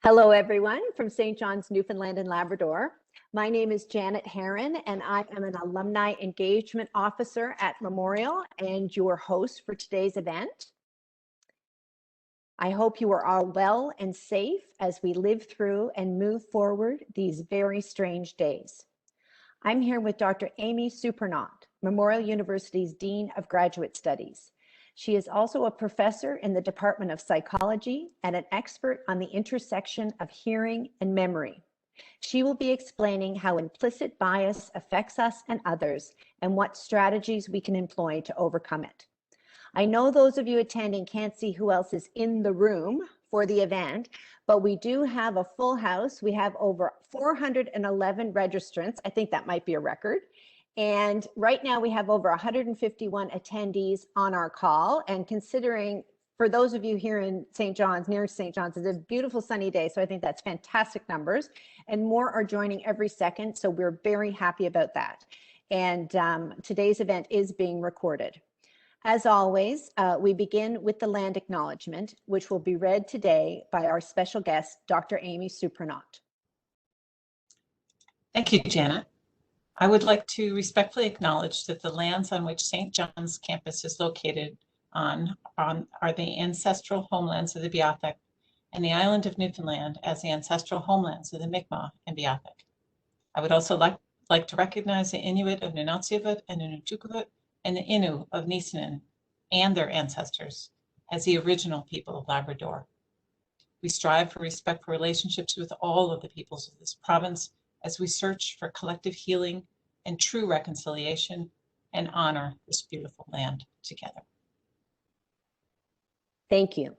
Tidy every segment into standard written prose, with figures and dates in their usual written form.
Hello, everyone from St. John's, Newfoundland and Labrador. My name is Janet Herron, and I am an Alumni Engagement Officer at Memorial and your host for today's event. I hope you are all well and safe as we live through and move forward these very strange days. I'm here with Dr. Aimée Surprenant, Memorial University's Dean of Graduate Studies. She is also a professor in the Department of Psychology and an expert on the intersection of hearing and memory. She will be explaining how implicit bias affects us and others and what strategies we can employ to overcome it. I know those of you attending can't see who else is in the room for the event, but we do have a full house. We have over 411 registrants. I think that might be a record. And right now we have over 151 attendees on our call. And considering for those of you here in St. John's, near St. John's, it's a beautiful sunny day. So I think that's fantastic numbers, and more are joining every second. So we're very happy about that. And today's event is being recorded. As always, we begin with the land acknowledgement, which will be read today by our special guest, Dr. Aimée Surprenant. Thank you, Janet. I would like to respectfully acknowledge that the lands on which St. John's campus is located are the ancestral homelands of the Beothuk, and the island of Newfoundland as the ancestral homelands of the Mi'kmaq and Beothuk. I would also like to recognize the Inuit of Nunatsiavut and Nunatukavut and the Innu of Nisenan and their ancestors as the original people of Labrador. We strive for respectful relationships with all of the peoples of this province as we search for collective healing and true reconciliation and honor this beautiful land together. Thank you.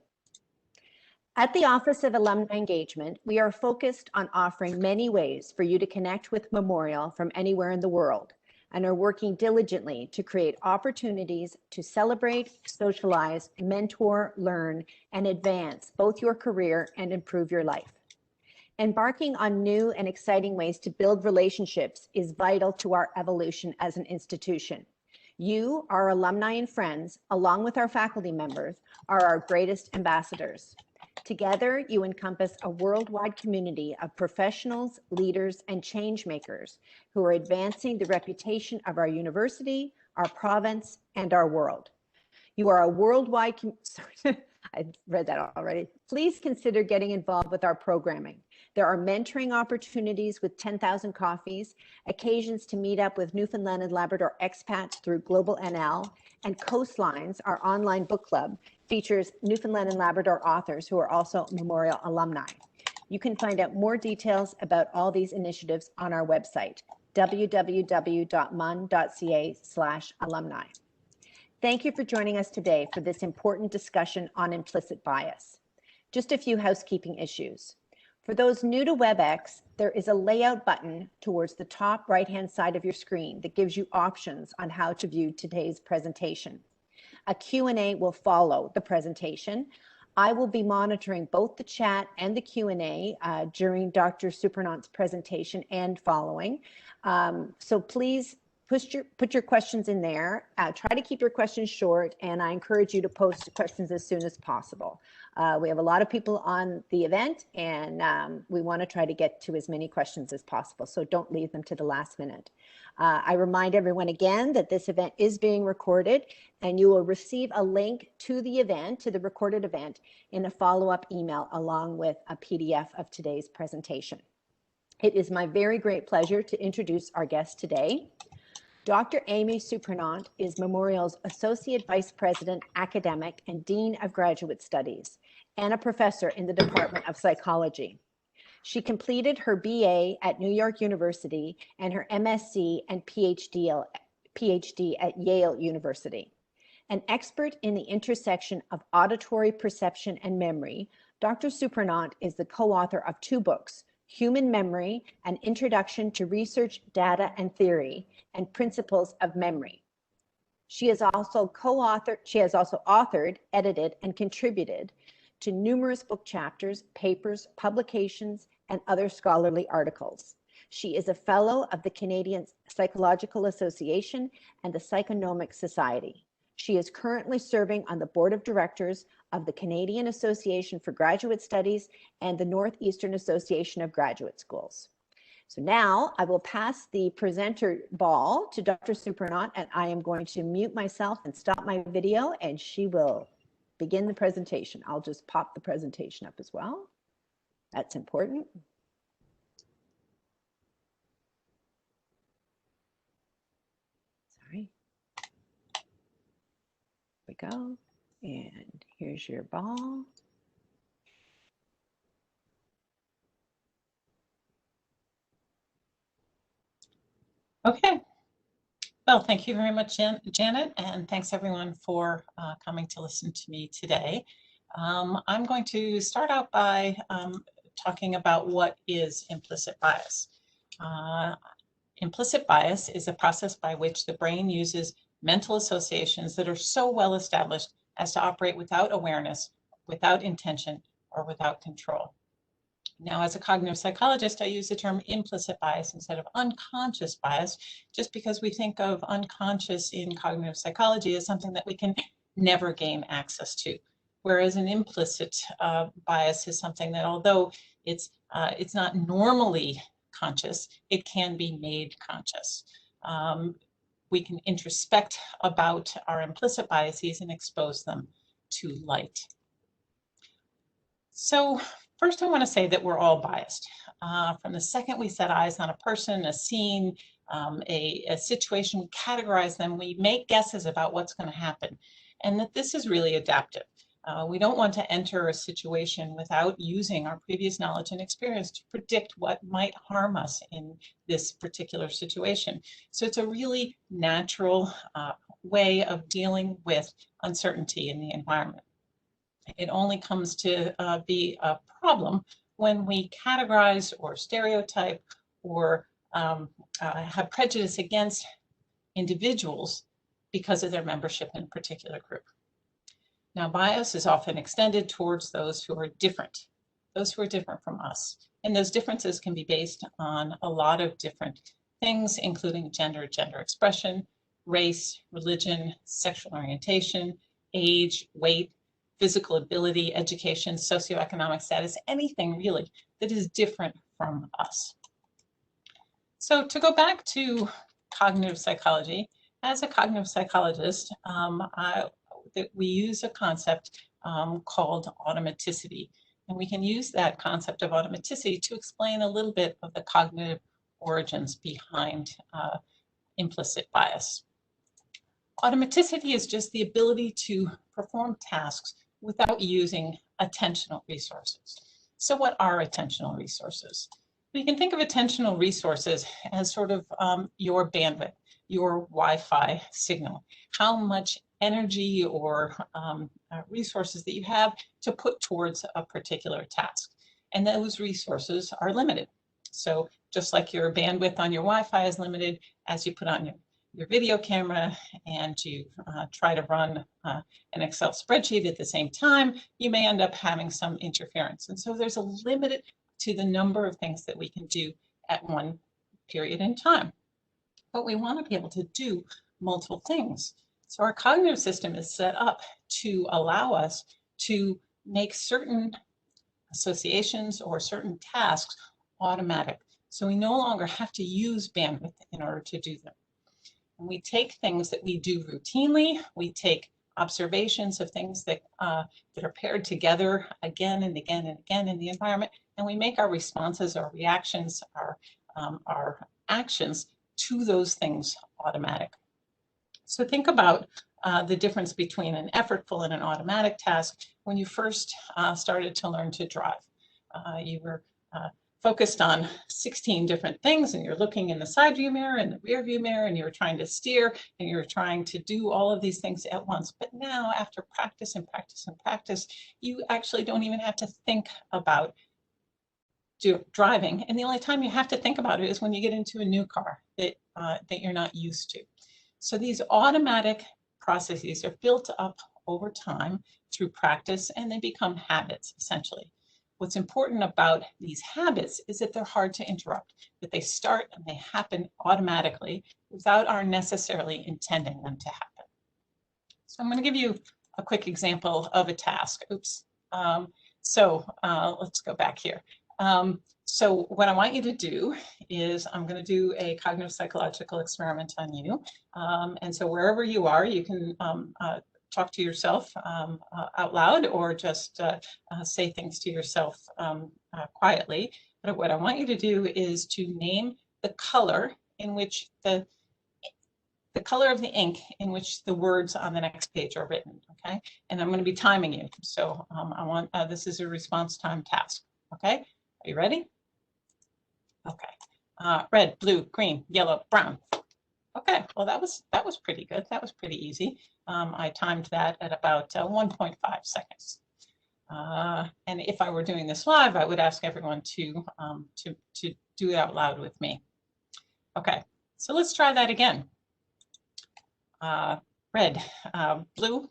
At the Office of Alumni Engagement, we are focused on offering many ways for you to connect with Memorial from anywhere in the world, and are working diligently to create opportunities to celebrate, socialize, mentor, learn, and advance both your career and improve your life. Embarking on new and exciting ways to build relationships is vital to our evolution as an institution. You, our alumni and friends, along with our faculty members, are our greatest ambassadors. Together, you encompass a worldwide community of professionals, leaders, and change makers who are advancing the reputation of our university, our province, and our world. You are a worldwide, I read that already. Please consider getting involved with our programming. There are mentoring opportunities with 10,000 coffees, occasions to meet up with Newfoundland and Labrador expats through Global NL, and Coastlines, our online book club, features Newfoundland and Labrador authors who are also Memorial alumni. You can find out more details about all these initiatives on our website, www.mun.ca/alumni. Thank you for joining us today for this important discussion on implicit bias. Just a few housekeeping issues. For those new to WebEx, there is a layout button towards the top right-hand side of your screen that gives you options on how to view today's presentation. A Q&A will follow the presentation. I will be monitoring both the chat and the Q&A during Dr. Surprenant's presentation and following. So please put your questions in there. Try to keep your questions short, and I encourage you to post questions as soon as possible. We have a lot of people on the event, and we want to try to get to as many questions as possible, so don't leave them to the last minute. I remind everyone again that this event is being recorded, and you will receive a link to the event, to the recorded event, in a follow-up email along with a PDF of today's presentation. It is my very great pleasure to introduce our guest today. Dr. Aimée Surprenant is Memorial's Associate Vice President, Academic, and Dean of Graduate Studies, and a professor in the Department of Psychology. She completed her BA at New York University and her MSc and PhD at Yale University. An expert in the intersection of auditory perception and memory, Dr. Surprenant is the co-author of 2 books, Human Memory, An Introduction to Research, Data, and Theory, and Principles of Memory. She has also authored, edited, and contributed to numerous book chapters, papers, publications, and other scholarly articles. She is a fellow of the Canadian Psychological Association and the Psychonomic Society. She is currently serving on the board of directors of the Canadian Association for Graduate Studies and the Northeastern Association of Graduate Schools. So now I will pass the presenter ball to Dr. Surprenant, and I am going to mute myself and stop my video, and she will begin the presentation. I'll just pop the presentation up as well. That's important. Sorry. Here we go. And here's your ball. Okay. Well, thank you very much, Janet, and thanks everyone for coming to listen to me today. I'm going to start out by talking about what is implicit bias. Implicit bias is a process by which the brain uses mental associations that are so well established as to operate without awareness, without intention, or without control. Now, as a cognitive psychologist, I use the term implicit bias instead of unconscious bias, just because we think of unconscious in cognitive psychology as something that we can never gain access to. Whereas an implicit bias is something that, although it's not normally conscious, it can be made conscious. We can introspect about our implicit biases and expose them to light. So first, I want to say that we're all biased. From the second we set eyes on a person, a scene, a situation, we categorize them, we make guesses about what's going to happen, and that this is really adaptive. We don't want to enter a situation without using our previous knowledge and experience to predict what might harm us in this particular situation. So it's a really natural way of dealing with uncertainty in the environment. It only comes to be a problem when we categorize or stereotype or have prejudice against individuals because of their membership in a particular group. Now, bias is often extended towards those who are different from us. And those differences can be based on a lot of different things, including gender expression, race, religion, sexual orientation, age, weight, physical ability, education, socioeconomic status, anything really that is different from us. So to go back to cognitive psychology, as a cognitive psychologist, we use a concept called automaticity. And we can use that concept of automaticity to explain a little bit of the cognitive origins behind implicit bias. Automaticity is just the ability to perform tasks without using attentional resources. So what are attentional resources? We can think of attentional resources as sort of your bandwidth, your Wi-Fi signal, how much energy or resources that you have to put towards a particular task. And those resources are limited. So just like your bandwidth on your Wi-Fi is limited, as you put on your video camera and you try to run an Excel spreadsheet at the same time, you may end up having some interference. And so there's a limit to the number of things that we can do at one period in time. But we want to be able to do multiple things. So our cognitive system is set up to allow us to make certain associations or certain tasks automatic. So we no longer have to use bandwidth in order to do them. And we take things that we do routinely, we take observations of things that are paired together again and again and again in the environment, and we make our responses, our reactions, our actions to those things automatic. So think about the difference between an effortful and an automatic task. When you first started to learn to drive, you were focused on 16 different things, and you're looking in the side view mirror and the rear view mirror, and you're trying to steer, and you're trying to do all of these things at once. But now, after practice and practice and practice, you actually don't even have to think about driving. And the only time you have to think about it is when you get into a new car that you're not used to. So these automatic processes are built up over time through practice, and they become habits, essentially. What's important about these habits is that they're hard to interrupt, that they start and they happen automatically without our necessarily intending them to happen. So I'm going to give you a quick example of a task. Oops. Let's go back here. So what I want you to do is I'm going to do a cognitive psychological experiment on you. And so wherever you are, you can talk to yourself out loud, or just say things to yourself quietly. But what I want you to do is to name the color in which the color of the ink in which the words on the next page are written, okay? And I'm going to be timing you. So I want, this is a response time task, okay? Are you ready? Okay. Red, blue, green, yellow, brown. Okay, well, that was pretty good. That was pretty easy. I timed that at about 1.5 seconds. And if I were doing this live, I would ask everyone to do it out loud with me. Okay, so let's try that again. Red, blue,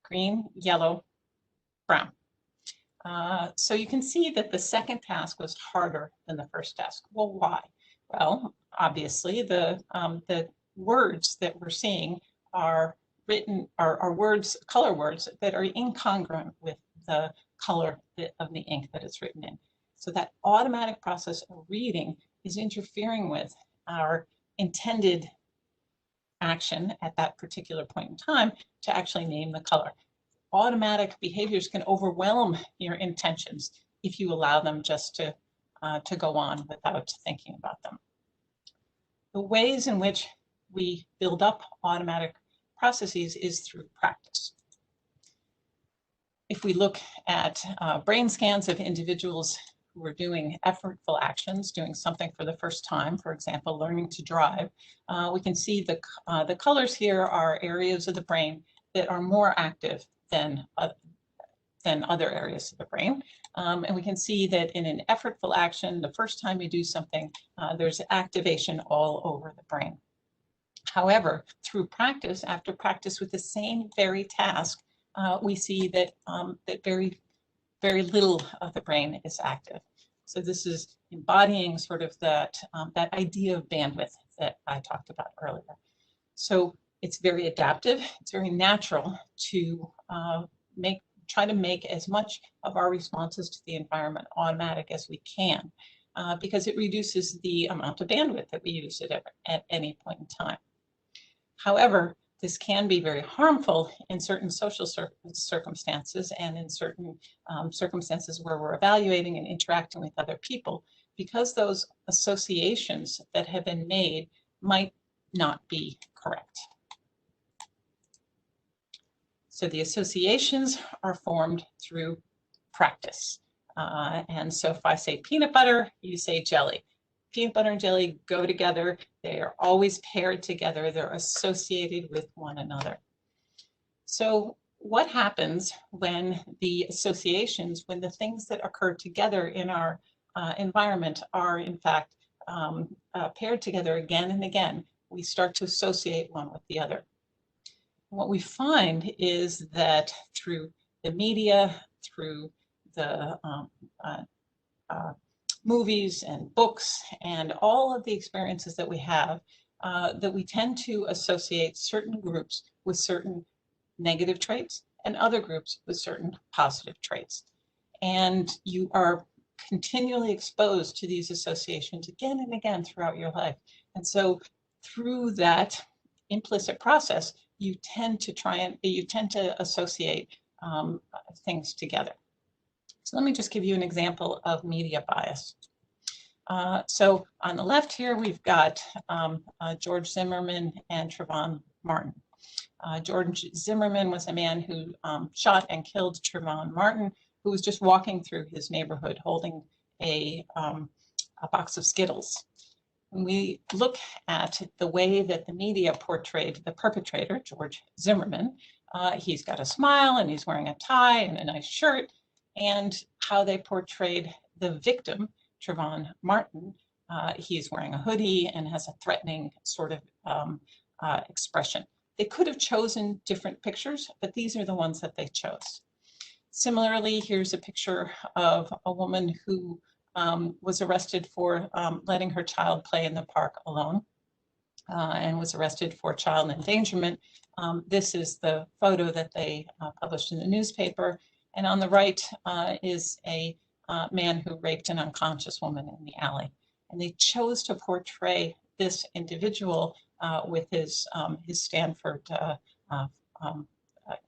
green, yellow, brown. So you can see that the second task was harder than the first task. Well, why? Well, obviously the words that we're seeing are written, are words, color words that are incongruent with the color of the ink that it's written in. So that automatic process of reading is interfering with our intended action at that particular point in time to actually name the color. Automatic behaviors can overwhelm your intentions if you allow them just to go on without thinking about them. The ways in which we build up automatic processes is through practice. If we look at brain scans of individuals who are doing effortful actions, doing something for the first time, for example, learning to drive, we can see the colors here are areas of the brain that are more active than other areas of the brain. And we can see that in an effortful action, the first time you do something, there's activation all over the brain. However, through practice, after practice with the same very task, we see that, that very little of the brain is active. So this is embodying sort of that idea of bandwidth that I talked about earlier. So it's very adaptive. It's very natural to try to make as much of our responses to the environment automatic as we can, because it reduces the amount of bandwidth that we use at any point in time. However, this can be very harmful in certain social circumstances and in certain circumstances where we're evaluating and interacting with other people, because those associations that have been made might not be correct. So the associations are formed through practice. And so if I say peanut butter, you say jelly. Peanut butter and jelly go together. They are always paired together. They're associated with one another. So what happens when the associations, when the things that occur together in our environment are in fact paired together again and again? We start to associate one with the other. What we find is that through the media, through the movies and books and all of the experiences that we have, that we tend to associate certain groups with certain negative traits and other groups with certain positive traits. And you are continually exposed to these associations again and again throughout your life. And so through that implicit process, you tend to associate things together. So let me just give you an example of media bias. So on the left here, we've got George Zimmerman and Trayvon Martin. George Zimmerman was a man who shot and killed Trayvon Martin, who was just walking through his neighborhood holding a box of Skittles. When we look at the way that the media portrayed the perpetrator, George Zimmerman, he's got a smile and he's wearing a tie and a nice shirt, and how they portrayed the victim, Trayvon Martin, he's wearing a hoodie and has a threatening sort of expression. They could have chosen different pictures, but these are the ones that they chose. Similarly, here's a picture of a woman who was arrested for letting her child play in the park alone. and was arrested for child endangerment. This is the photo that they published in the newspaper. And on the right is a man who raped an unconscious woman in the alley. And they chose to portray this individual with his Stanford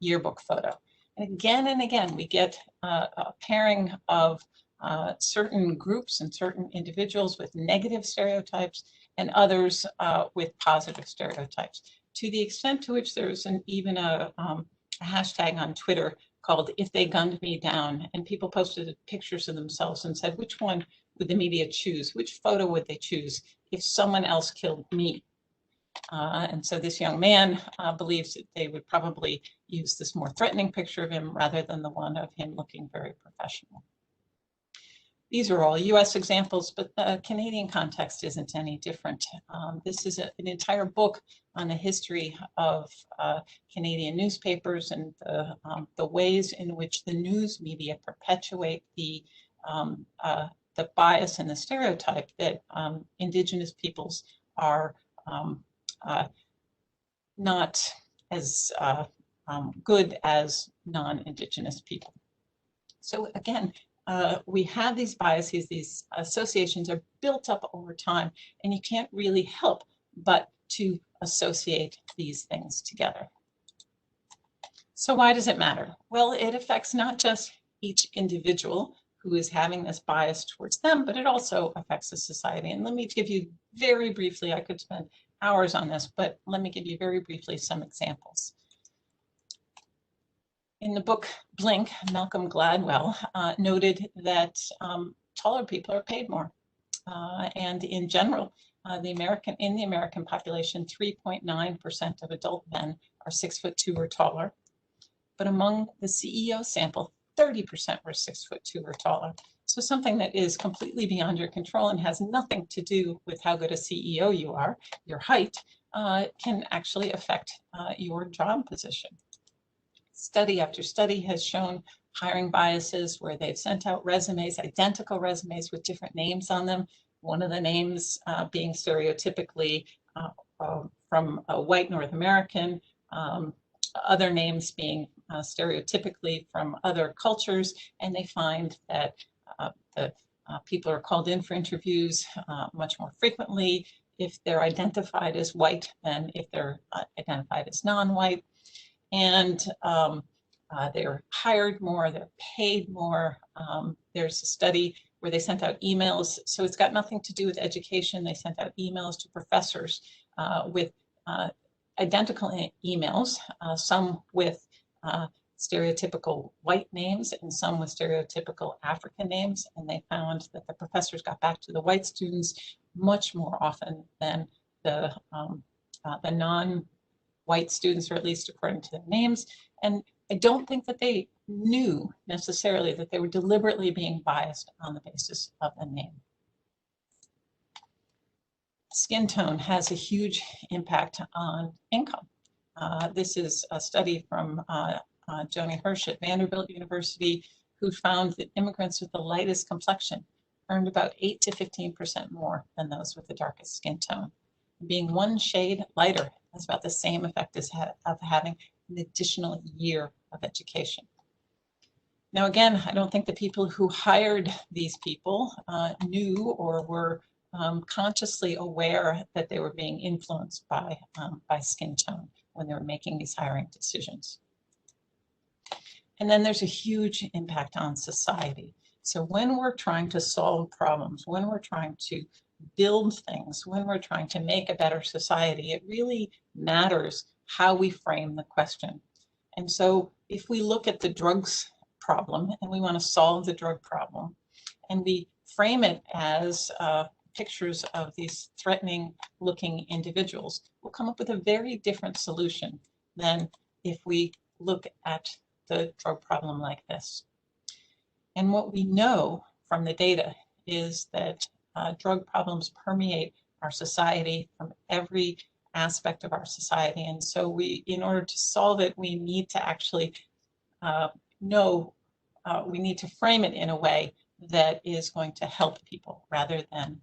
yearbook photo. And again, we get a pairing of certain groups and certain individuals with negative stereotypes and others with positive stereotypes, to the extent to which there's even a hashtag on Twitter called "If They Gunned Me Down," and people posted pictures of themselves and said, which one would the media choose? Which photo would they choose if someone else killed me? And so this young man believes that they would probably use this more threatening picture of him rather than the one of him looking very professional. These are all US examples, but the Canadian context isn't any different. This is an entire book on the history of Canadian newspapers and the ways in which the news media perpetuate the bias and the stereotype that Indigenous peoples are not as good as non-Indigenous people. So again, we have these biases, these associations are built up over time, and you can't really help but to associate these things together. So why does it matter? Well, it affects not just each individual who is having this bias towards them, but it also affects the society. And let me give you very briefly, I could spend hours on this, but let me give you very briefly some examples. In the book Blink, Malcolm Gladwell noted that taller people are paid more. And in general, in the American population, 3.9% of adult men are 6'2" or taller. But among the CEO sample, 30% were 6'2" or taller. So something that is completely beyond your control and has nothing to do with how good a CEO you are, your height, can actually affect your job position. Study after study has shown hiring biases where they've sent out resumes, identical resumes with different names on them. One of the names being stereotypically from a white North American, other names being stereotypically from other cultures, and they find that the people are called in for interviews much more frequently if they're identified as white than if they're identified as non-white. And they're hired more, they're paid more. There's a study where they sent out emails, so it's got nothing to do with education. They sent out emails to professors with identical emails, some with stereotypical white names and some with stereotypical African names. And they found that the professors got back to the white students much more often than the non-white students, or at least according to their names. And I don't think that they knew necessarily that they were deliberately being biased on the basis of a name. Skin tone has a huge impact on income. This is a study from Joni Hirsch at Vanderbilt University, who found that immigrants with the lightest complexion earned about 8 to 15% more than those with the darkest skin tone. Being one shade lighter has about the same effect as of having an additional year of education. Now, again, I don't think the people who hired these people knew or were consciously aware that they were being influenced by skin tone when they were making these hiring decisions. And then there's a huge impact on society. So when we're trying to solve problems, when we're trying to build things, when we're trying to make a better society, it really matters how we frame the question. And so if we look at the drugs problem and we want to solve the drug problem, and we frame it as pictures of these threatening looking individuals, we'll come up with a very different solution than if we look at the drug problem like this. And what we know from the data is that drug problems permeate our society from every aspect of our society. And so in order to solve it, we need to actually we need to frame it in a way that is going to help people rather than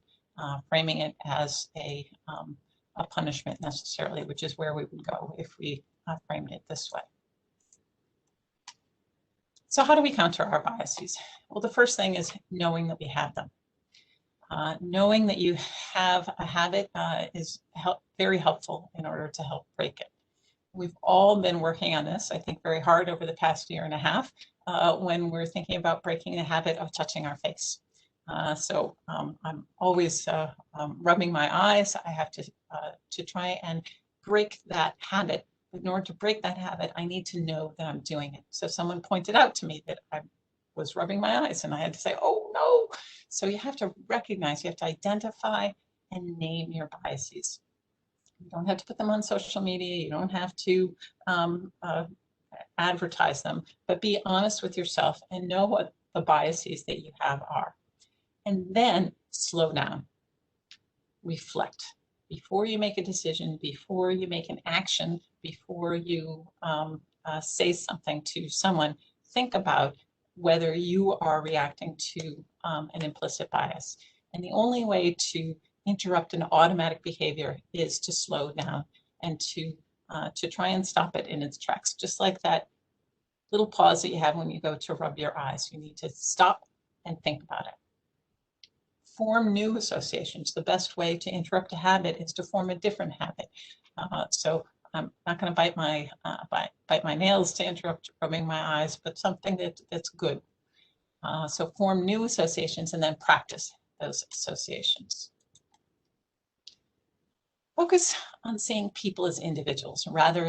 framing it as a a punishment necessarily, which is where we would go if we framed it this way. So how do we counter our biases? Well, the first thing is knowing that we have them. Knowing that you have a habit is very helpful in order to help break it. We've all been working on this, I think, very hard over the past year and a half when we're thinking about breaking the habit of touching our face. So I'm always rubbing my eyes. I have to try and break that habit. But in order to break that habit, I need to know that I'm doing it. So someone pointed out to me that I was rubbing my eyes and I had to say, oh no. So you have to recognize, you have to identify and name your biases. You don't have to put them on social media. You don't have to advertise them, but be honest with yourself and know what the biases that you have are. And then slow down, reflect. Before you make a decision, before you make an action, before you say something to someone, think about whether you are reacting to an implicit bias. And the only way to interrupt an automatic behavior is to slow down and to try and stop it in its tracks. Just like that little pause that you have when you go to rub your eyes. You need to stop and think about it. Form new associations. The best way to interrupt a habit is to form a different habit. So I'm not going to bite my nails to interrupt rubbing my eyes, but something that's good. So form new associations and then practice those associations. Focus on seeing people as individuals rather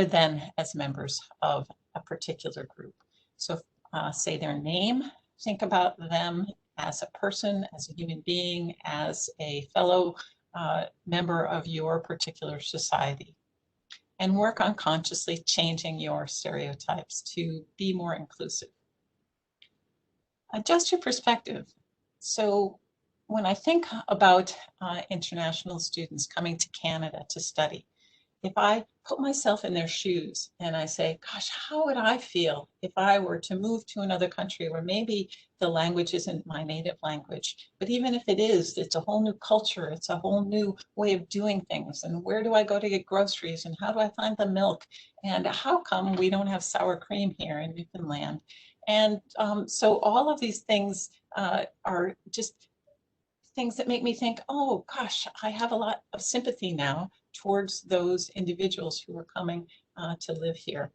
than as members of a particular group. So say their name, think about them as a person, as a human being, as a fellow member of your particular society. And work on consciously changing your stereotypes to be more inclusive. Adjust your perspective. So when I think about international students coming to Canada to study, if I put myself in their shoes and I say, gosh, how would I feel if I were to move to another country where maybe the language isn't my native language, but even if it is, it's a whole new culture, it's a whole new way of doing things. And where do I go to get groceries? And how do I find the milk? And how come we don't have sour cream here in Newfoundland? And so all of these things are just things that make me think, oh gosh, I have a lot of sympathy now towards those individuals who are coming to live here.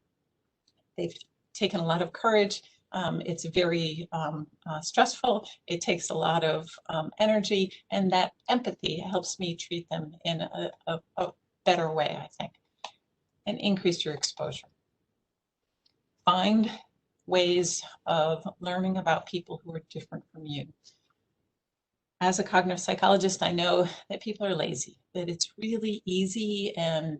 They've taken a lot of courage. It's very stressful. It takes a lot of energy, and that empathy helps me treat them in a better way, I think, and increase your exposure. Find ways of learning about people who are different from you. As a cognitive psychologist, I know that people are lazy, that it's really easy and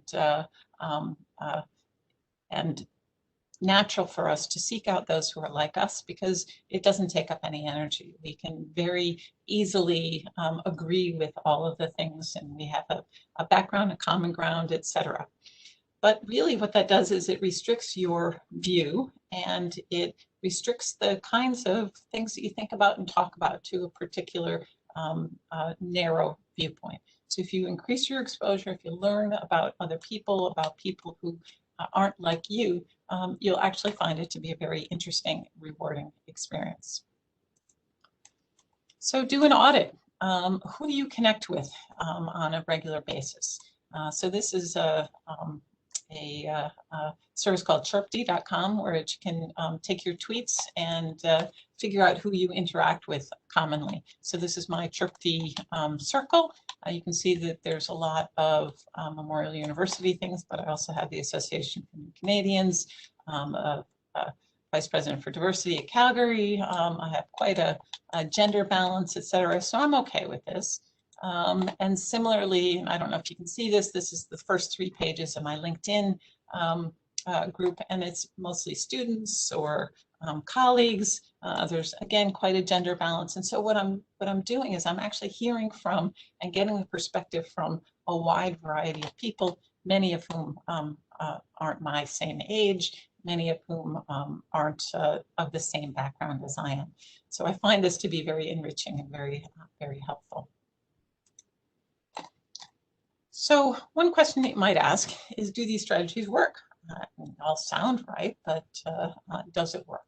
natural for us to seek out those who are like us because it doesn't take up any energy. We can very easily agree with all of the things, and we have a background, a common ground, etc. But really what that does is it restricts your view, and it restricts the kinds of things that you think about and talk about to a particular narrow viewpoint. So if you increase your exposure, if you learn about other people, about people who aren't like you, you'll actually find it to be a very interesting, rewarding experience. So do an audit. Who do you connect with on a regular basis? So this is a service called chirpd.com where you can take your tweets and figure out who you interact with commonly. So this is my chirpd circle. You can see that there's a lot of Memorial University things, but I also have the Association for New Canadians, Vice President for Diversity at Calgary. I have quite a gender balance, etc. So I'm okay with this. And similarly, I don't know if you can see this, this is the first 3 pages of my LinkedIn group, and it's mostly students or colleagues. There's, again, quite a gender balance. And so what I'm doing is I'm actually hearing from and getting the perspective from a wide variety of people, many of whom aren't my same age, many of whom aren't of the same background as I am. So I find this to be very enriching and very helpful. So one question that you might ask is, do these strategies work? They all sound right, but does it work?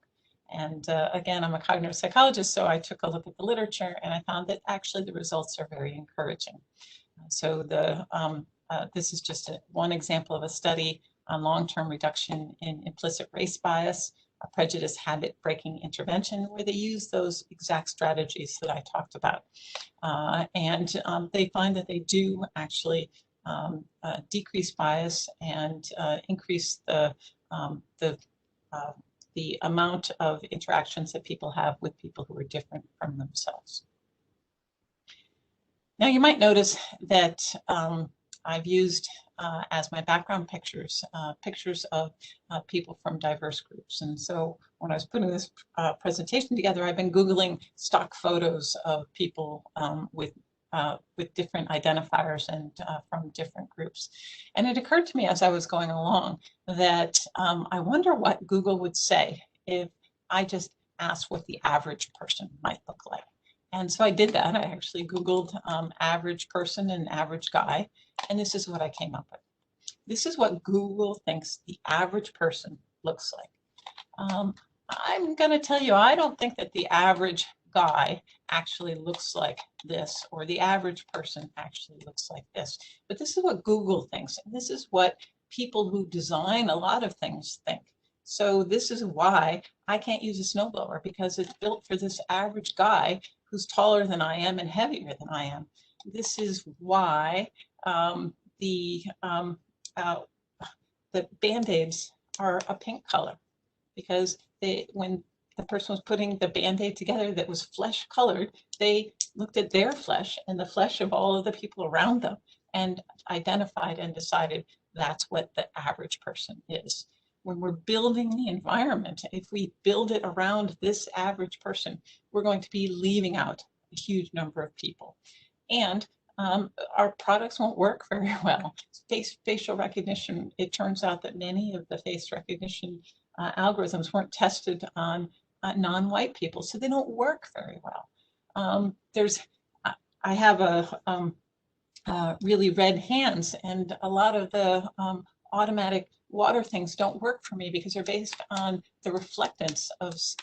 And again, I'm a cognitive psychologist, so I took a look at the literature and I found that actually the results are very encouraging. So this is just one example of a study on long-term reduction in implicit race bias, a prejudice habit breaking intervention, where they use those exact strategies that I talked about. They find that they do actually decrease bias and increase the amount of interactions that people have with people who are different from themselves. Now you might notice that I've used as my background pictures, pictures of people from diverse groups. And so when I was putting this presentation together, I've been Googling stock photos of people with different identifiers and from different groups. And it occurred to me as I was going along that I wonder what Google would say if I just asked what the average person might look like. And so I did that. I actually Googled average person and average guy, and this is what I came up with. This is what Google thinks the average person looks like. I'm going to tell you, I don't think that the average guy actually looks like this, or the average person actually looks like this. But this is what Google thinks, and this is what people who design a lot of things think. So this is why I can't use a snowblower, because it's built for this average guy who's taller than I am and heavier than I am. This is why the Band-Aids are a pink color, because when the person was putting the Band-Aid together that was flesh colored, they looked at their flesh and the flesh of all of the people around them and identified and decided that's what the average person is. When we're building the environment, if we build it around this average person, we're going to be leaving out a huge number of people. And our products won't work very well. Facial recognition, it turns out that many of the face recognition algorithms weren't tested on non-white people, so they don't work very well. I have really red hands, and a lot of the automatic water things don't work for me because they're based on the reflectance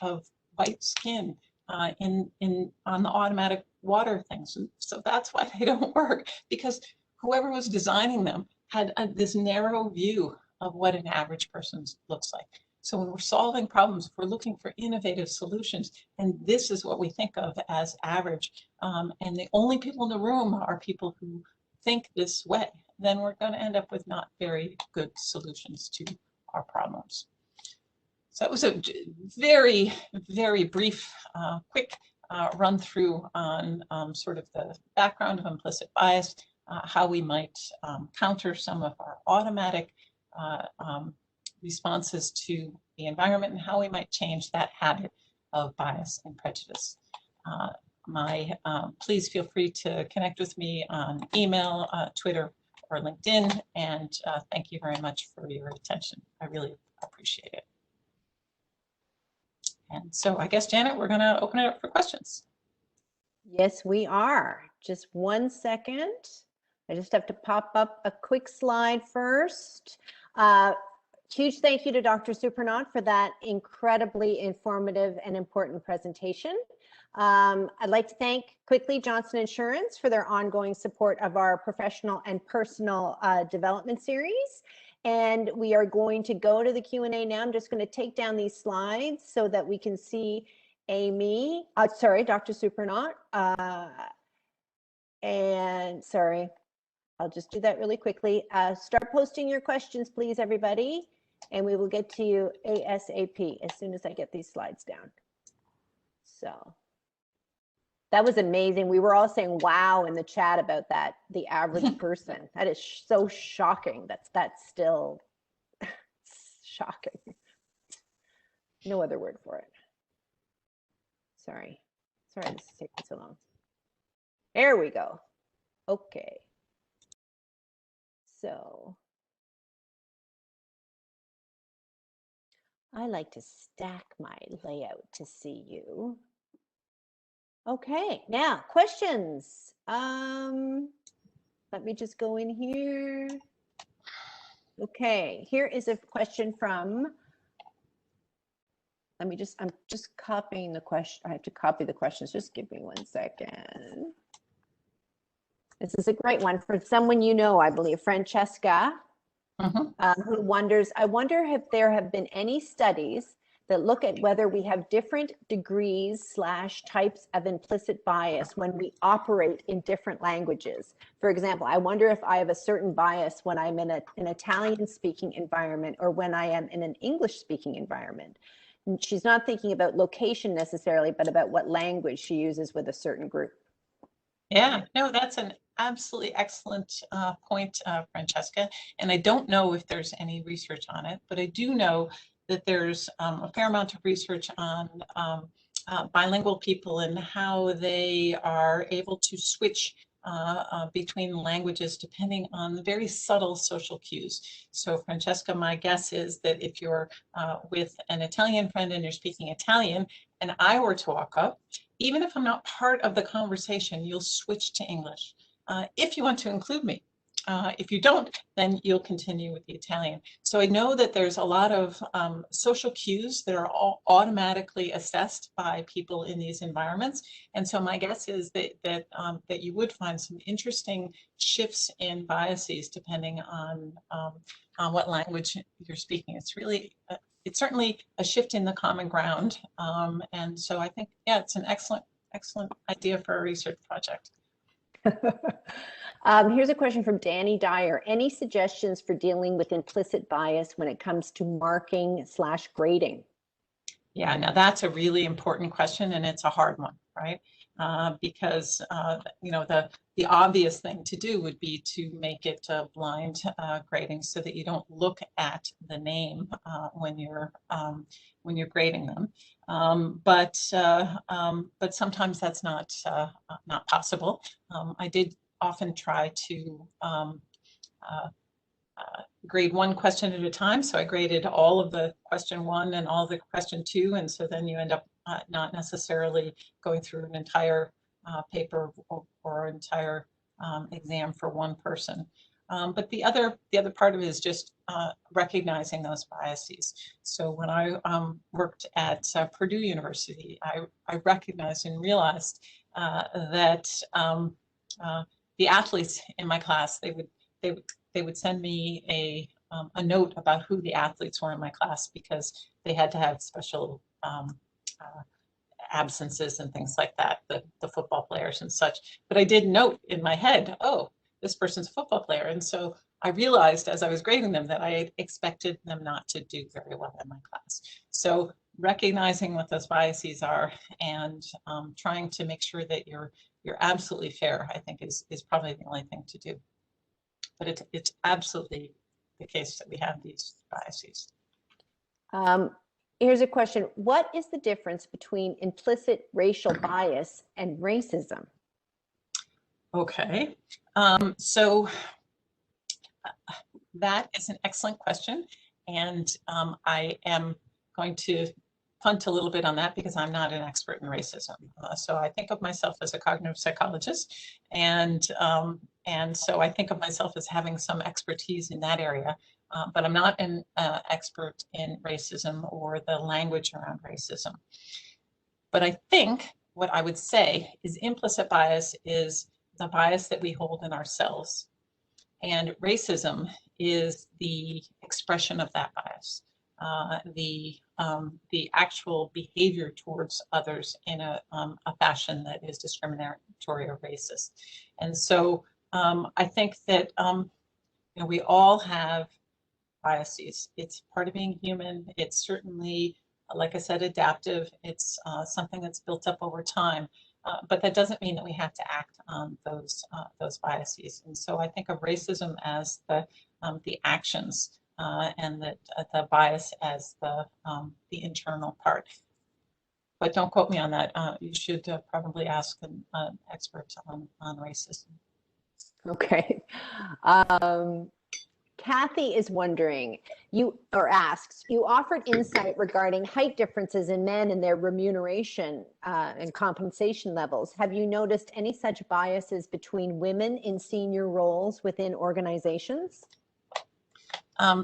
of white skin on the automatic water things. So that's why they don't work, because whoever was designing them had this narrow view of what an average person looks like. So when we're solving problems, we're looking for innovative solutions, and this is what we think of as average. And the only people in the room are people who think this way, then we're going to end up with not very good solutions to our problems. So that was a very, very brief, quick run through on sort of the background of implicit bias, how we might counter some of our automatic responses to the environment, and how we might change that habit of bias and prejudice. Please feel free to connect with me on email, Twitter, or LinkedIn, and thank you very much for your attention. I really appreciate it. And so I guess, Janet, we're going to open it up for questions. Yes, we are. Just 1 second. I just have to pop up a quick slide first. Huge thank you to Dr. Surprenant for that incredibly informative and important presentation. I'd like to thank quickly Johnson Insurance for their ongoing support of our professional and personal development series. And we are going to go to the Q&A now. I'm just going to take down these slides so that we can see Aimée, sorry, Dr. Surprenant. And sorry, I'll just do that really quickly. Start posting your questions, please, everybody. And we will get to you ASAP as soon as I get these slides down. So that was amazing. We were all saying wow in the chat about that, the average person. That is so shocking. That's still shocking. No other word for it. Sorry, this is taking so long. There we go. Okay. So I like to stack my layout to see you. Okay, now questions. Let me just go in here. Okay, here is a question from, I'm just copying the question. I have to copy the questions. Just give me 1 second. This is a great one for someone you know, I believe, Francesca, who wonders, I wonder if there have been any studies that look at whether we have different degrees / types of implicit bias when we operate in different languages. For example, I wonder if I have a certain bias when I'm in an Italian speaking environment or when I am in an English speaking environment. And she's not thinking about location necessarily, but about what language she uses with a certain group. Yeah, no, that's an absolutely excellent point, Francesca. And I don't know if there's any research on it, but I do know that there's a fair amount of research on bilingual people and how they are able to switch between languages depending on the very subtle social cues. So Francesca, my guess is that if you're with an Italian friend and you're speaking Italian and I were to walk up, even if I'm not part of the conversation, you'll switch to English if you want to include me. If you don't, then you'll continue with the Italian. So I know that there's a lot of social cues that are all automatically assessed by people in these environments. And so my guess is that you would find some interesting shifts in biases depending on what language you're speaking. It's really, it's certainly a shift in the common ground. And so I think, yeah, it's an excellent idea for a research project. Here's a question from Danny Dyer. Any suggestions for dealing with implicit bias when it comes to marking / grading? Yeah, now that's a really important question and it's a hard one, right? Because you know, the obvious thing to do would be to make it blind grading so that you don't look at the name when you're grading them. But sometimes that's not possible. I did often try to grade one question at a time. So I graded all of the question 1 and all the question 2. And so then you end up not necessarily going through an entire paper or entire exam for one person. But the other part of it is just recognizing those biases. So when I worked at Purdue University, I recognized and realized that the athletes in my class, they would send me a note about who the athletes were in my class because they had to have special absences and things like that, the football players and such. But I did note in my head, oh, this person's a football player. And so I realized as I was grading them that I expected them not to do very well in my class. So recognizing what those biases are and trying to make sure that you're absolutely fair, I think is probably the only thing to do. But it's absolutely the case that we have these biases. Here's a question. What is the difference between implicit racial bias and racism? Okay, so that is an excellent question. And I am going to punt a little bit on that because I'm not an expert in racism. So I think of myself as a cognitive psychologist. And so I think of myself as having some expertise in that area. But I'm not an expert in racism or the language around racism. But I think what I would say is implicit bias is the bias that we hold in ourselves. And racism is the expression of that bias, the actual behavior towards others in a fashion that is discriminatory or racist. And so I think that you know, we all have biases. It's part of being human. It's certainly, like I said, adaptive. It's something that's built up over time. But that doesn't mean that we have to act on those biases. And so I think of racism as the actions and the bias as the internal part. But don't quote me on that. You should probably ask an expert on racism. Okay. Kathy is wondering, asks, you offered insight regarding height differences in men and their remuneration and compensation levels. Have you noticed any such biases between women in senior roles within organizations?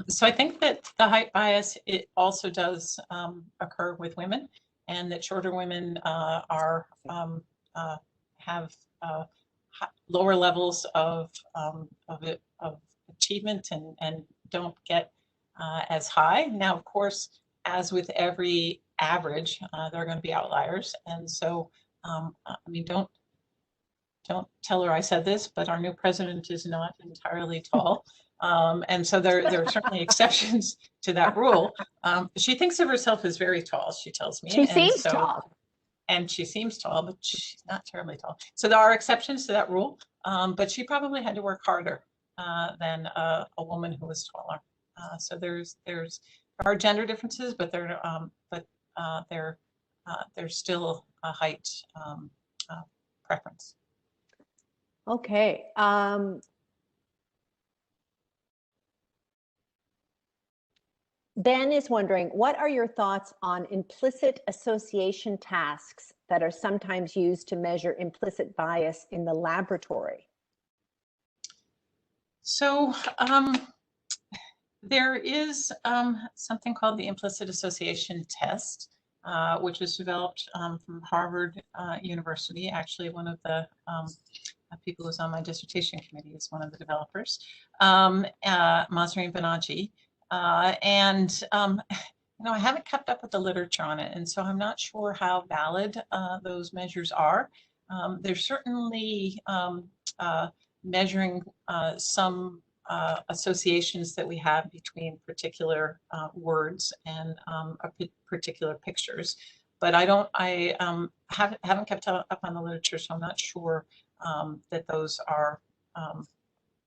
So I think that the height bias, it also does occur with women, and that shorter women have lower levels of achievement and don't get as high. Now, of course, as with every average, there are going to be outliers, and so I mean, don't tell her I said this, but our new president is not entirely tall. And so there are certainly exceptions to that rule. She thinks of herself as very tall, she tells me. She seems tall. And she seems tall, but she's not terribly tall. So there are exceptions to that rule, but she probably had to work harder than a woman who was taller. So there are gender differences, but there's still a height preference. Okay. Ben is wondering, what are your thoughts on implicit association tasks that are sometimes used to measure implicit bias in the laboratory? So there is something called the implicit association test, which was developed from Harvard University. Actually, one of the people who's on my dissertation committee is one of the developers, Mahzrin Banaji. I haven't kept up with the literature on it, and so I'm not sure how valid those measures are. They're certainly measuring some associations that we have between particular words and particular pictures, but I haven't kept up on the literature, so I'm not sure that those are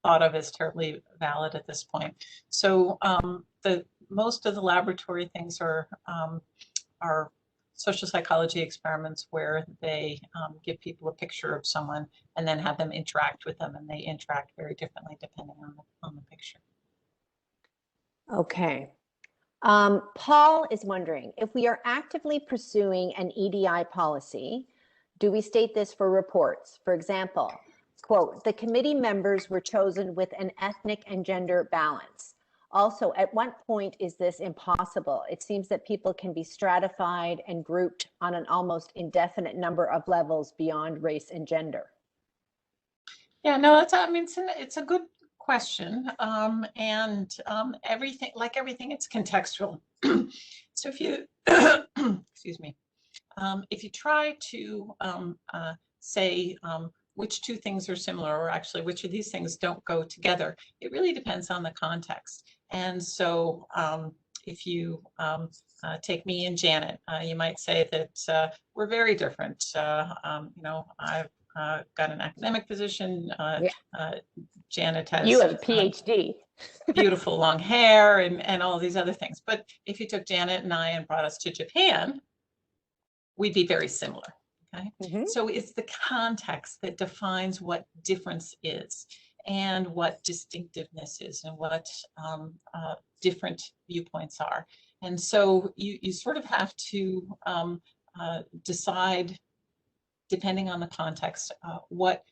thought of as terribly valid at this point. So most of the laboratory things are social psychology experiments where they give people a picture of someone and then have them interact with them, and they interact very differently depending on the picture. Okay. Paul is wondering, if we are actively pursuing an EDI policy, do we state this for reports? For example, quote, the committee members were chosen with an ethnic and gender balance. Also, at what point is this impossible? It seems that people can be stratified and grouped on an almost indefinite number of levels beyond race and gender. Yeah, no, it's a good question. Everything, it's contextual. So if you, excuse me, if you try to say which two things are similar, or actually which of these things don't go together, it really depends on the context. And so if you take me and Janet, you might say that we're very different. I've got an academic position. Janet has— You have a PhD. Beautiful long hair and all these other things. But if you took Janet and I and brought us to Japan, we'd be very similar. Okay? Mm-hmm. So it's the context that defines what difference is and what distinctiveness is and what different viewpoints are. And so you sort of have to decide, depending on the context, what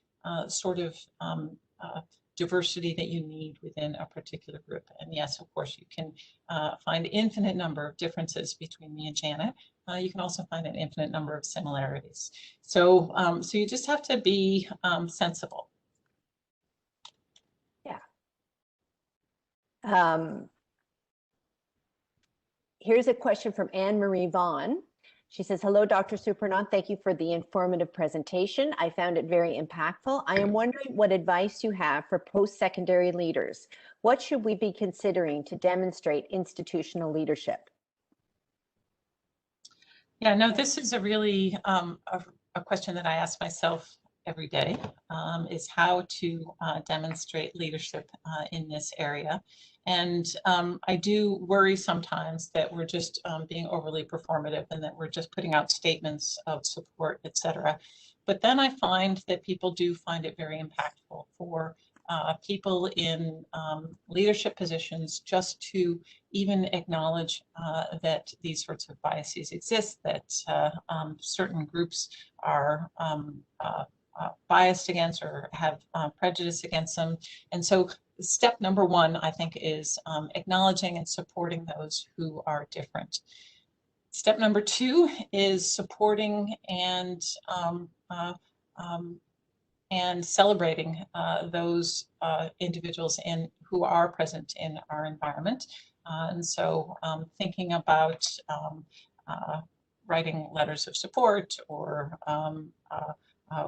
sort of diversity that you need within a particular group. And yes, of course, you can find an infinite number of differences between me and Janet. You can also find an infinite number of similarities. So, so you just have to be sensible. Yeah. Here's a question from Anne-Marie Vaughn. She says, hello, Dr. Surprenant. Thank you for the informative presentation. I found it very impactful. I am wondering what advice you have for post-secondary leaders. What should we be considering to demonstrate institutional leadership? Yeah, no, this is a really a question that I ask myself every day, is how to demonstrate leadership in this area. And I do worry sometimes that we're just being overly performative and that we're just putting out statements of support, et cetera. But then I find that people do find it very impactful for people in leadership positions just to even acknowledge that these sorts of biases exist, that certain groups are biased against or have prejudice against them. And so step number one, I think, is acknowledging and supporting those who are different. Step number two is supporting and celebrating those individuals who are present in our environment. And so thinking about writing letters of support or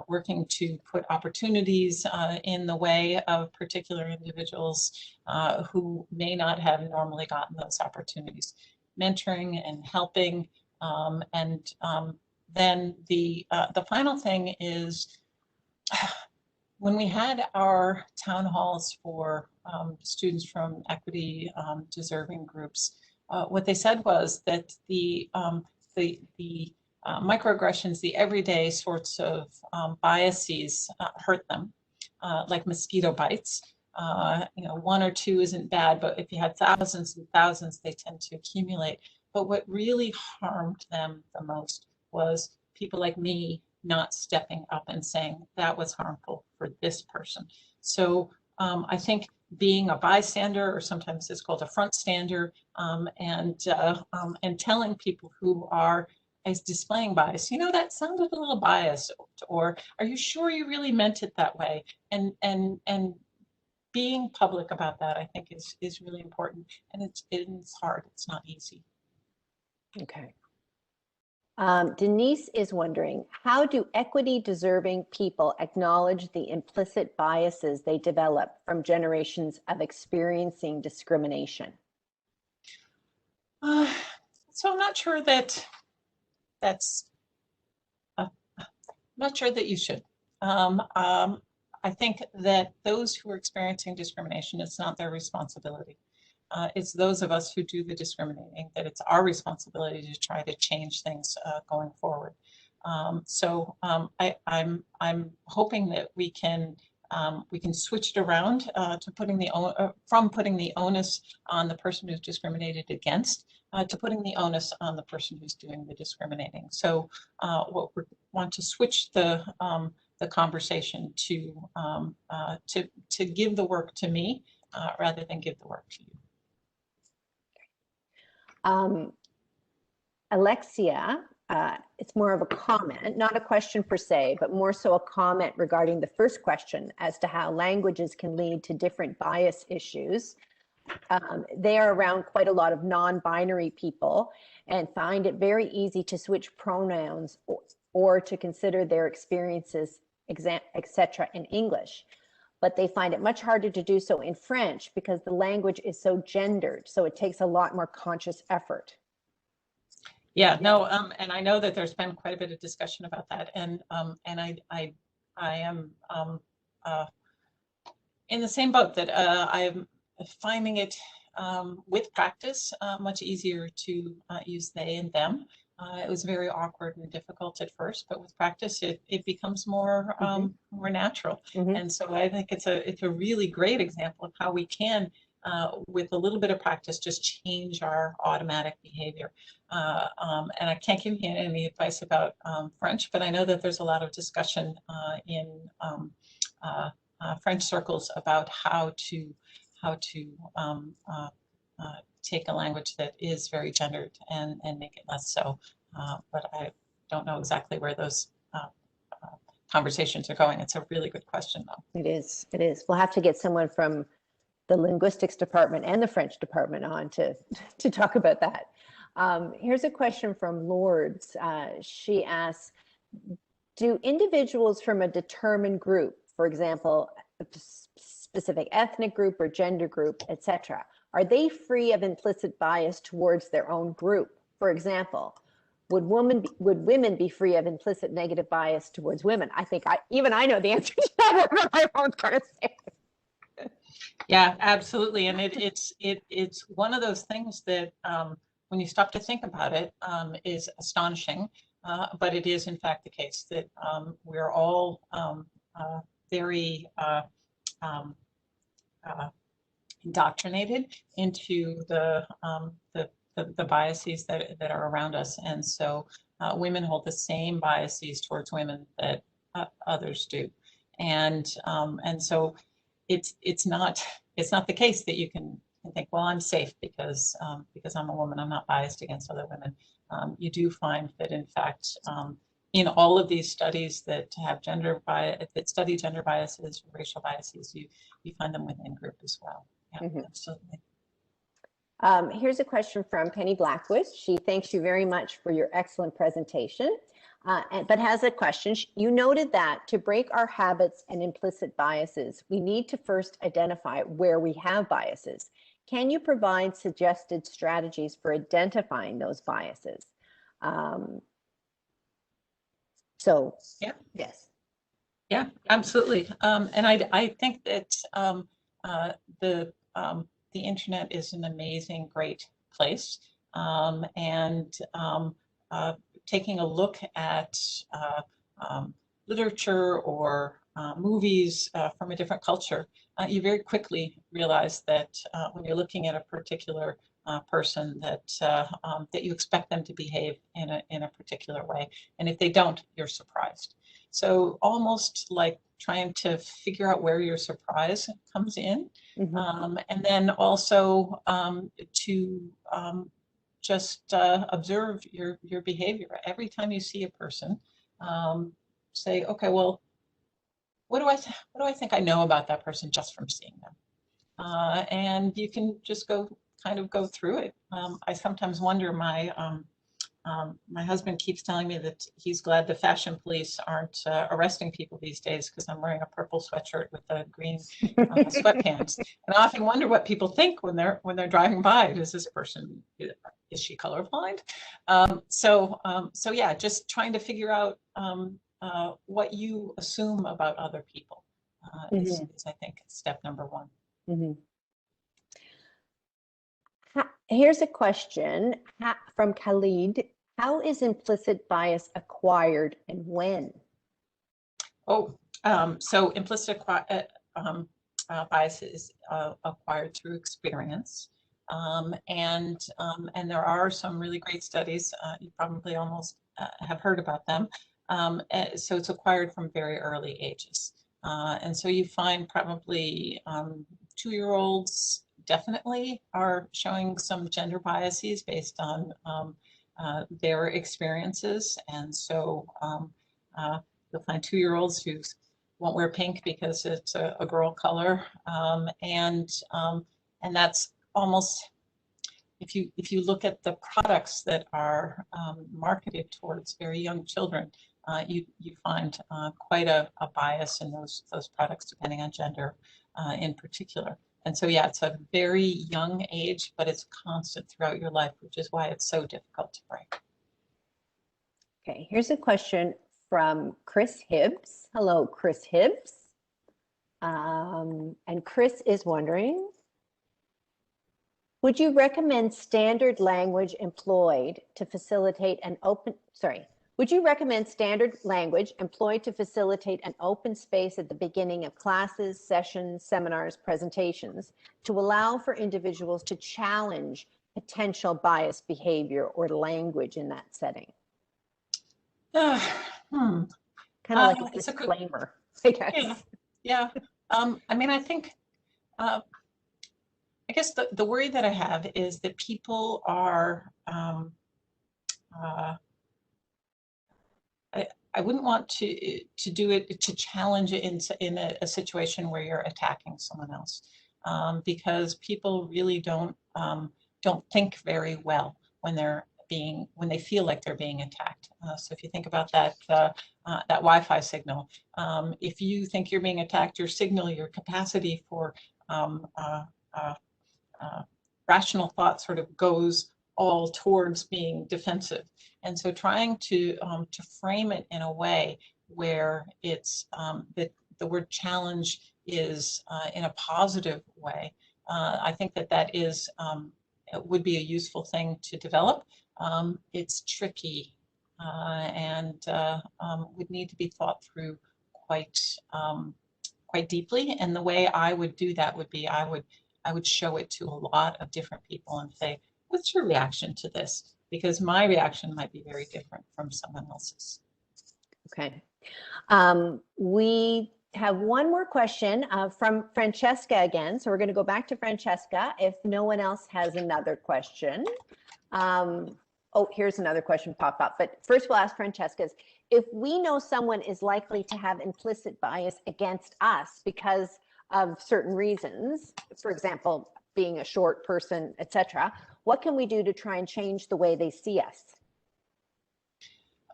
working to put opportunities in the way of particular individuals who may not have normally gotten those opportunities. Mentoring and helping. Then the final thing is, when we had our town halls for students from equity deserving groups, what they said was that the microaggressions, the everyday sorts of biases hurt them, like mosquito bites. One or two isn't bad, but if you had thousands and thousands, they tend to accumulate. But what really harmed them the most was people like me not stepping up and saying that was harmful for this person. So I think being a bystander, or sometimes it's called a front stander, and telling people who are displaying bias, that sounded a little biased, or are you sure you really meant it that way? And being public about that, I think, is really important, and it's hard. It's not easy. Okay. Denise is wondering, how do equity deserving people acknowledge the implicit biases they develop from generations of experiencing discrimination? So I'm not sure that I'm not sure that you should. I think that those who are experiencing discrimination, it's not their responsibility. It's those of us who do the discriminating, that it's our responsibility to try to change things going forward. I'm hoping that we can switch it around to putting the onus on the person who's discriminated against to putting the onus on the person who's doing the discriminating. So what we want to switch the conversation to give the work to me rather than give the work to you. Alexia, it's more of a comment, not a question per se, but more so a comment regarding the first question as to how languages can lead to different bias issues. They are around quite a lot of non-binary people and find it very easy to switch pronouns or to consider their experiences, etc. in English. But they find it much harder to do so in French because the language is so gendered. So it takes a lot more conscious effort. Yeah, no, and I know that there's been quite a bit of discussion about that, and I am in the same boat, that I'm finding it with practice much easier to use they and them. It was very awkward and difficult at first, but with practice, it becomes more more natural. And so I think it's a really great example of how we can, with a little bit of practice, just change our automatic behavior. And I can't give you any advice about French, but I know that there's a lot of discussion in French circles about how to take a language that is very gendered and make it less so. But I don't know exactly where those conversations are going. It's a really good question, though. It is. It is. We'll have to get someone from the linguistics department and the French department on to talk about that. Here's a question from Lourdes. She asks, do individuals from a determined group, for example, a specific ethnic group or gender group, etc., are they free of implicit bias towards their own group? For example, would women be free of implicit negative bias towards women? I think even I know the answer to that, but I won't kind of say it. Yeah, absolutely. And it's one of those things that when you stop to think about it, is astonishing. But it is in fact the case that we're all very indoctrinated into the biases that are around us. And so women hold the same biases towards women that others do. And so it's not the case that you can think, well, I'm safe because I'm a woman, I'm not biased against other women. You do find that, in fact, in all of these studies that have gender bias, that study gender biases, racial biases, you find them within group as well. Yeah, absolutely. Here's a question from Penny Blackwood. She thanks you very much for your excellent presentation, but has a question. You noted that to break our habits and implicit biases, we need to first identify where we have biases. Can you provide suggested strategies for identifying those biases? Yeah. Yes. Yeah, absolutely. And I think that the internet is an amazing, great place. Taking a look at literature or movies from a different culture, you very quickly realize that when you're looking at a particular person that you expect them to behave in a particular way, and if they don't, you're surprised. So almost like trying to figure out where your surprise comes in, and then also to just observe your behavior every time you see a person. Say, okay, well, what do I think I know about that person just from seeing them? And you can just kind of go through it. I sometimes wonder, my husband keeps telling me that he's glad the fashion police aren't arresting people these days because I'm wearing a purple sweatshirt with a green sweatpants. And I often wonder what people think when they're driving by. Does this person, is she colorblind? So yeah, just trying to figure out what you assume about other people is I think step number one. Here's a question from Khalid. How is implicit bias acquired and when? So implicit bias is acquired through experience. And there are some really great studies. You probably almost have heard about them. So it's acquired from very early ages. And so you find probably 2-year-olds definitely are showing some gender biases based on their experiences. And so you'll find 2-year-olds who won't wear pink because it's a girl color. And that's almost, if you look at the products that are marketed towards very young children, you find quite a bias in those products depending on gender in particular. And so, yeah, it's a very young age, but it's constant throughout your life, which is why it's so difficult to break. Okay, here's a question from Chris Hibbs. Hello, Chris Hibbs. And Chris is wondering, would you recommend standard language employed to facilitate an open, would you recommend standard language employed to facilitate an open space at the beginning of classes, sessions, seminars, presentations, to allow for individuals to challenge potential biased behavior or language in that setting? Kind of like a disclaimer, I guess. Yeah. I mean, I think, I guess the worry that I have is that people are, I wouldn't want to do it, to challenge it in a situation where you're attacking someone else, because people really don't think very well when they feel like they're being attacked. So if you think about that Wi-Fi signal, if you think you're being attacked, your signal, your capacity for rational thought sort of goes all towards being defensive. And so trying to frame it in a way where it's that the word challenge is in a positive way, I think that is it would be a useful thing to develop. It's tricky and would need to be thought through quite quite deeply. And the way I would do that would be I would show it to a lot of different people and say, what's your reaction to this? Because my reaction might be very different from someone else's. Okay. We have one more question from Francesca again. So we're going to go back to Francesca if no one else has another question. Oh, here's another question pop up. But first we'll ask Francesca's. If we know someone is likely to have implicit bias against us because of certain reasons, for example, being a short person, etc., what can we do to try and change the way they see us?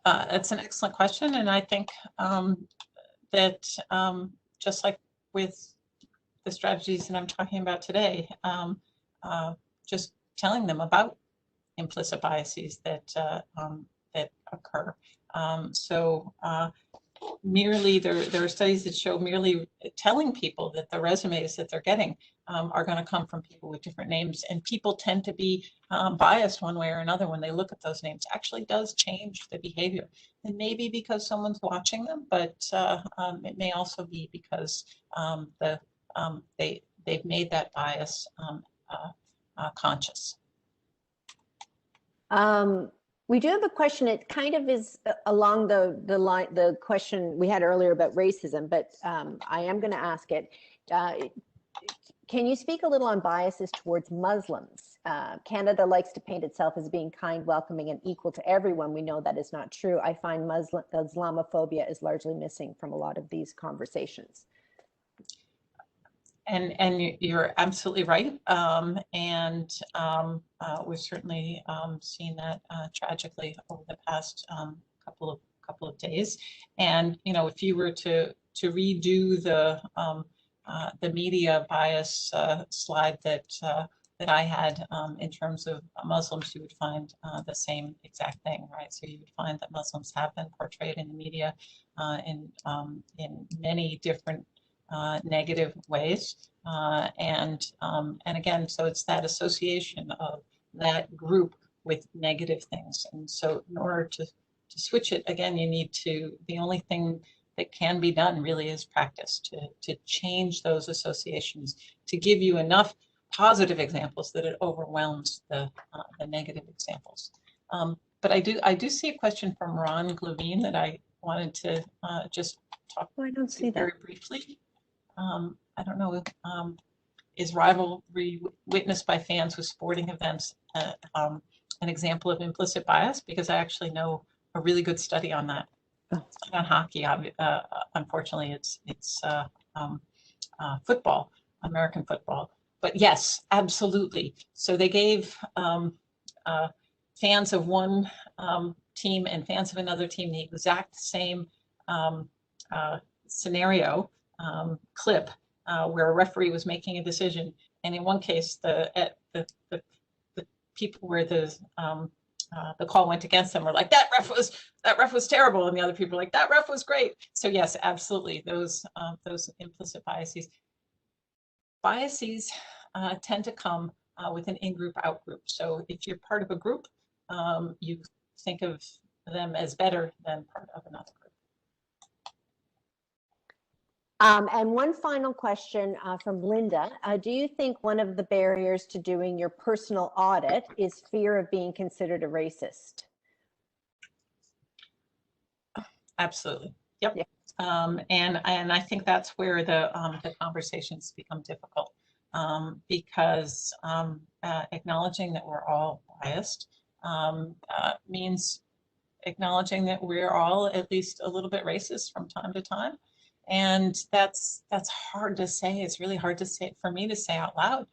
That's an excellent question. And I think that just like with the strategies that I'm talking about today, just telling them about implicit biases that that occur. Merely there are studies that show merely telling people that the resumes that they're getting are going to come from people with different names, and people tend to be biased one way or another when they look at those names, actually does change the behavior. And maybe because someone's watching them, but it may also be because they've made that bias conscious. We do have a question. It kind of is along the question we had earlier about racism, but I am going to ask it. Can you speak a little on biases towards Muslims? Canada likes to paint itself as being kind, welcoming, and equal to everyone. We know that is not true. I find Islamophobia is largely missing from a lot of these conversations. And you're absolutely right. We've certainly seen that tragically over the past couple of days. And if you were to redo the media bias slide that I had in terms of Muslims, you would find the same exact thing, right? So you would find that Muslims have been portrayed in the media in many different negative ways, and again, so it's that association of that group with negative things. And so in order to switch it, again, you need to, the only thing that can be done really is practice to change those associations, to give you enough positive examples that it overwhelms the negative examples. But I do see a question from Ron Glavine that I wanted to just talk very briefly. I don't know, is rivalry witnessed by fans with sporting events an example of implicit bias? Because I actually know a really good study on that. Oh. On hockey, unfortunately, it's football, American football. But yes, absolutely. So they gave fans of one team and fans of another team the exact same scenario clip where a referee was making a decision, and in one case the people where the call went against them were like, that ref was terrible, and the other people were like, that ref was great. So yes, absolutely, those implicit biases tend to come with an in-group, out-group. So if you're part of a group, you think of them as better than part of another group. And one final question from Linda. Do you think one of the barriers to doing your personal audit is fear of being considered a racist? Absolutely. Yep. Yeah. And I think that's where the conversations become difficult, because acknowledging that we're all biased means acknowledging that we're all at least a little bit racist from time to time. And that's hard to say. It's really hard to say for me to say out loud.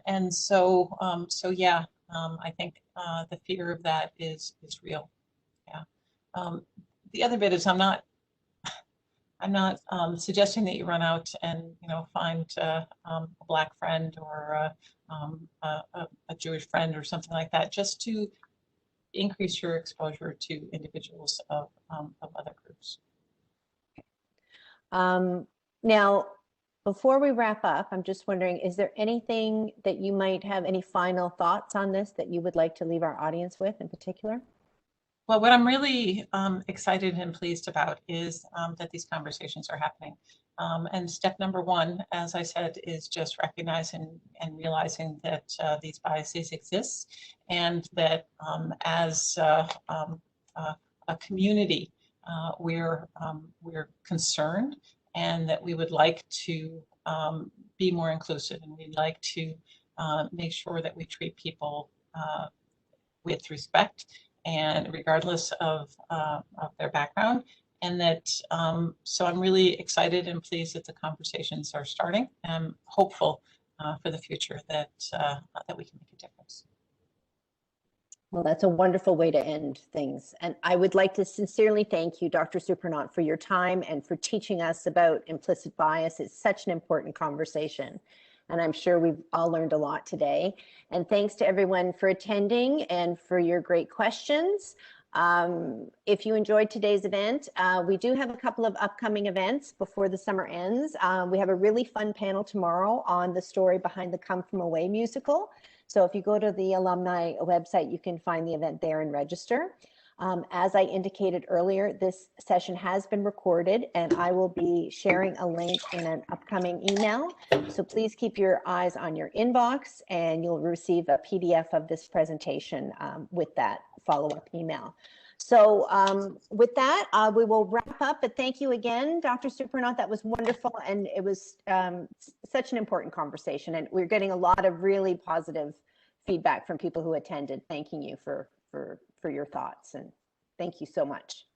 And so yeah, I think the fear of that is real. Yeah. The other bit is I'm not suggesting that you run out and find a Black friend or a Jewish friend or something like that, just to increase your exposure to individuals of other groups. Now, before we wrap up, I'm just wondering, is there anything that you might have, any final thoughts on this that you would like to leave our audience with in particular? Well, what I'm really excited and pleased about is that these conversations are happening. And step number one, as I said, is just recognizing and realizing that these biases exist, and that as a community, we're concerned, and that we would like to be more inclusive, and we'd like to make sure that we treat people with respect and regardless of their background. And that, so I'm really excited and pleased that the conversations are starting. I'm hopeful for the future that we can make a difference. Well, that's a wonderful way to end things. And I would like to sincerely thank you, Dr. Surprenant, for your time and for teaching us about implicit bias. It's such an important conversation. And I'm sure we've all learned a lot today. And thanks to everyone for attending and for your great questions. If you enjoyed today's event, we do have a couple of upcoming events before the summer ends. We have a really fun panel tomorrow on the story behind the Come From Away musical. So if you go to the alumni website, you can find the event there and register. As I indicated earlier, this session has been recorded, and I will be sharing a link in an upcoming email. So please keep your eyes on your inbox, and you'll receive a PDF of this presentation with that follow-up email. So with that, we will wrap up, but thank you again, Dr. Surprenant. That was wonderful, and it was such an important conversation, and we're getting a lot of really positive feedback from people who attended, thanking you for your thoughts, and thank you so much.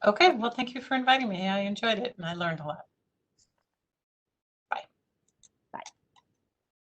Okay, well, thank you for inviting me. I enjoyed it and I learned a lot.